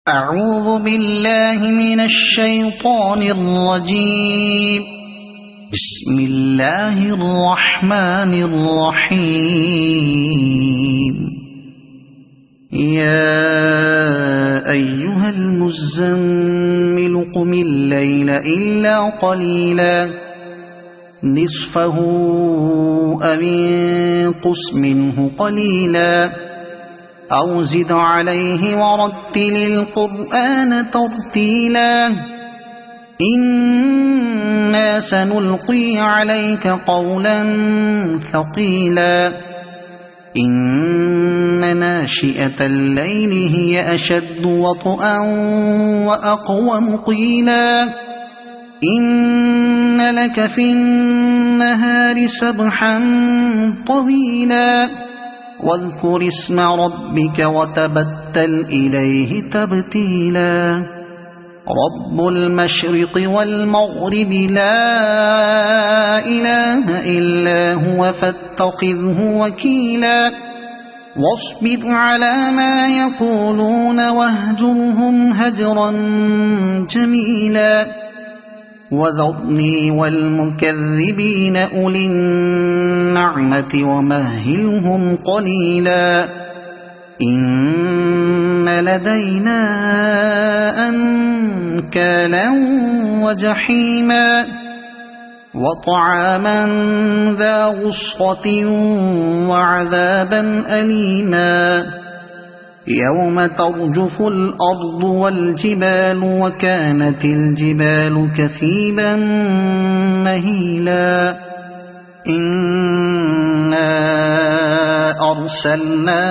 أعوذ بالله من الشيطان الرجيم. بسم الله الرحمن الرحيم. يا أيها المزمل قم الليل إلا قليلا نصفه أو انقص منه قليلا أو زد عليه ورتل القرآن ترتيلا إنا سنلقي عليك قولا ثقيلا إن ناشئة الليل هي أشد وطئا وأقوم قيلا إن لك في النهار سبحا طويلا واذكر اسم ربك وتبتل إليه تبتيلا رب المشرق والمغرب لا إله إلا هو فاتخذه وكيلا واصبر على ما يقولون واهجرهم هجرا جميلا وذرني والمكذبين أولي النعمة ومهلهم قليلا إن لدينا أنكالا وجحيما وطعاما ذا غصة وعذابا أليما يوم ترجف الأرض والجبال وكانت الجبال كثيبا مهيلا إنا أرسلنا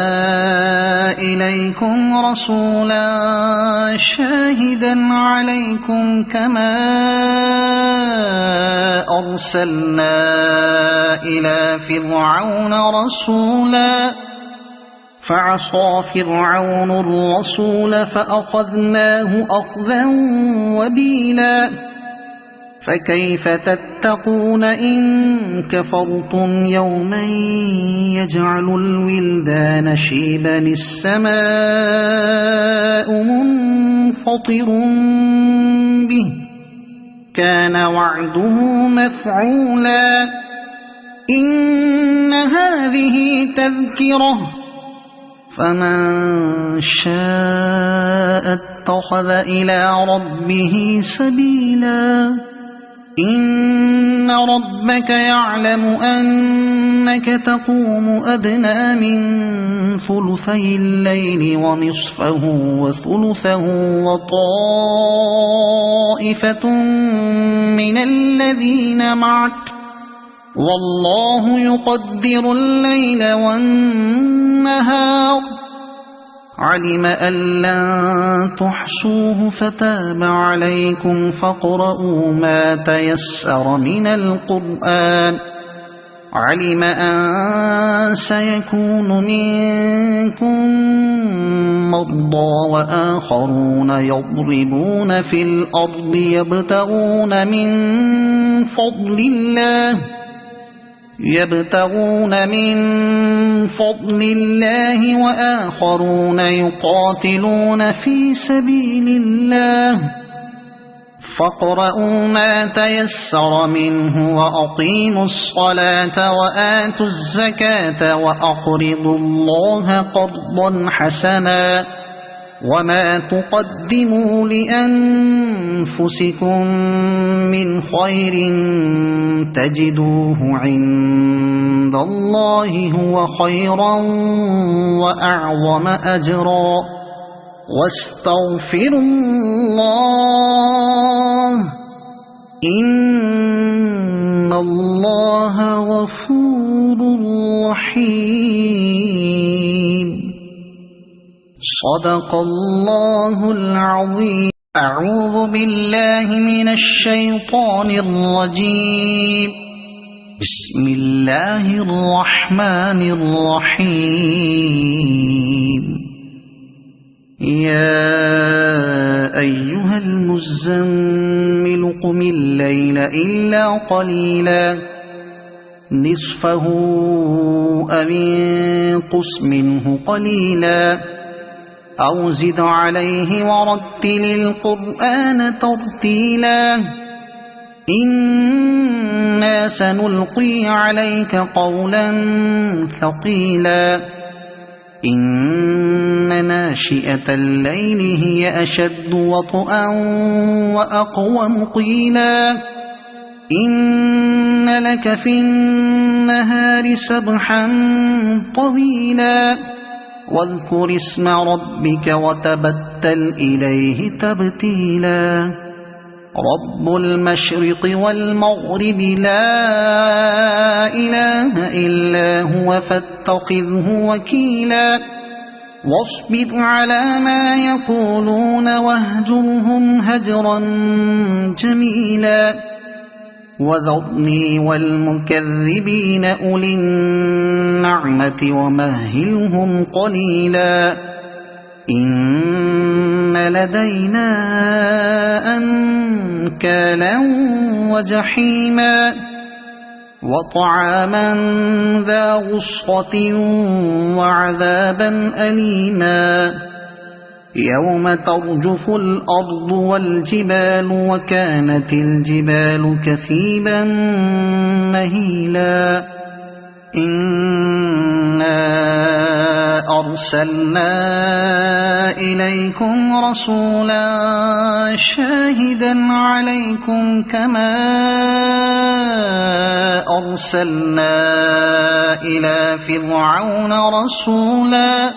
إليكم رسولا شاهدا عليكم كما أرسلنا إلى فرعون رسولا فعصى فرعون الرسول فأخذناه أخذا وبيلا فكيف تتقون إن كفرتم يوما يجعل الولدان شيبا السماء منفطر به كان وعده مفعولا إن هذه تذكرة فمن شاء اتخذ إلى ربه سبيلا إن ربك يعلم أنك تقوم أدنى من ثلثي الليل ونصفه وثلثه وطائفة من الذين معك والله يقدر الليل والنهار علم أن لن تحصوه فتاب عليكم فاقرؤوا ما تيسر من القرآن علم أن سيكون منكم مرضى وآخرون يضربون في الأرض يبتغون من فضل الله وآخرون يقاتلون في سبيل الله فاقرؤوا ما تيسر منه وأقيموا الصلاة وآتوا الزكاة وأقرضوا الله قرضا حسنا وما تقدموا لأنفسكم من خير تجدوه عند الله هو خيرا وأعظم أجرا واستغفروا الله إن الله غفور رحيم صدق الله العظيم. أعوذ بالله من الشيطان الرجيم. بسم الله الرحمن الرحيم. يا أيها المزمل قم الليل إلا قليلا نصفه أو انقص منه قليلا أو زد عليه ورتل القرآن ترتيلا إنا سنلقي عليك قولا ثقيلا إن ناشئة الليل هي أشد وطئا وأقوم قيلا إن لك في النهار سبحا طويلا واذكر اسم ربك وتبتل إليه تبتيلا رب المشرق والمغرب لا إله إلا هو فاتخذه وكيلا واصبر على ما يقولون واهجرهم هجرا جميلا وذرني والمكذبين أولي النعمة ومهلهم قليلا إن لدينا أنكالا وجحيما وطعاما ذا غصة وعذابا أليما يوم ترجف الأرض والجبال وكانت الجبال كثيبا مهيلا إنا أرسلنا إليكم رسولا شاهدا عليكم كما أرسلنا إلى فرعون رسولا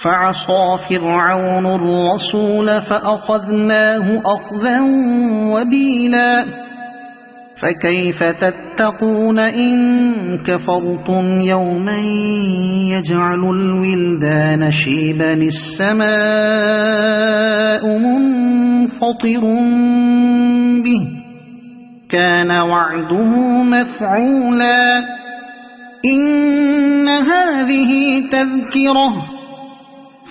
فعصى فرعون الرسول فأخذناه أخذا وبيلا فكيف تتقون إن كفرتم يوما يجعل الولدان شيبا السماء منفطر به كان وعده مفعولا إن هذه تذكرة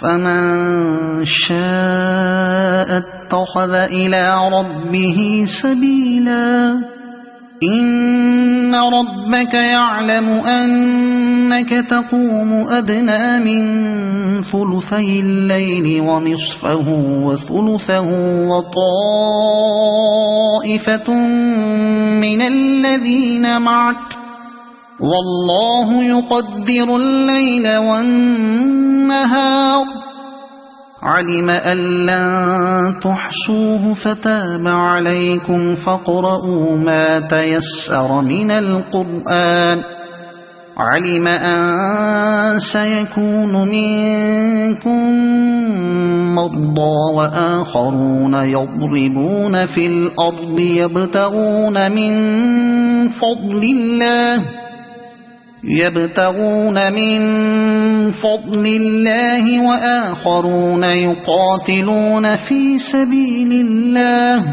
فمن شاء اتخذ إلى ربه سبيلا إن ربك يعلم أنك تقوم أدنى من ثلثي الليل ونصفه وثلثه وطائفة من الذين معك والله يقدر الليل والنهار علم أن لن تحصوه فتاب عليكم فاقرؤوا ما تيسر من القرآن علم أن سيكون منكم مرضى وآخرون يضربون في الأرض يبتغون من فضل الله وآخرون يقاتلون في سبيل الله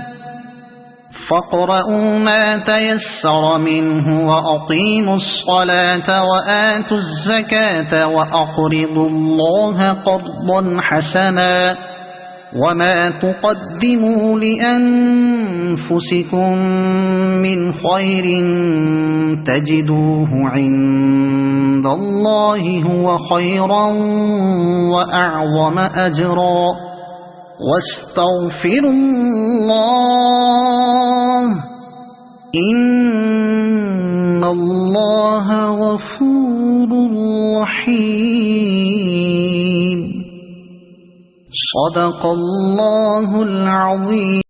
فاقرؤوا ما تيسر منه وأقيموا الصلاة وآتوا الزكاة وأقرضوا الله قرضا حسنا وما تقدموا لأنفسكم من خير تجدوه عند الله هو خيرا وأعظم أجرا واستغفروا الله إن الله غفور رحيم صدق الله العظيم.